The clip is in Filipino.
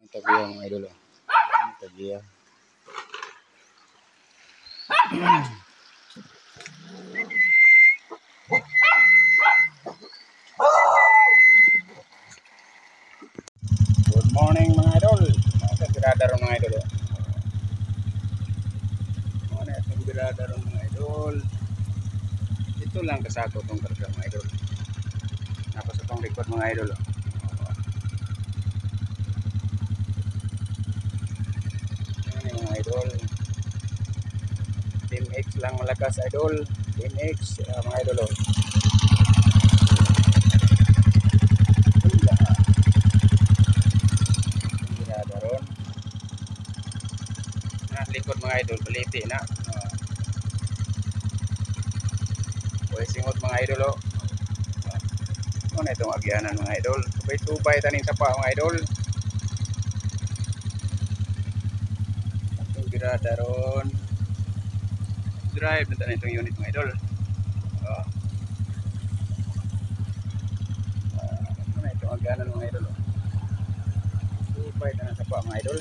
Tagiya mga idol. Tagiya. Good morning mga idol. Mga birada ron mga idol. Mga birada ron mga idol. Ito lang kasako tong karga mga idol. Ako sa tong record mga idol. Yan mga idol. Team X lang malakas idol. Team X mga idol. Birada ron. Likod mga idol, baliti na. Singot mga idol. Ano itong agyanan mga idol? Tubay-tubay taning sapa mga idol. Itong birada ron. Drive na tanin itong unit mga idol. Ano itong agyanan mga idol? Tubay taning sapa mga idol.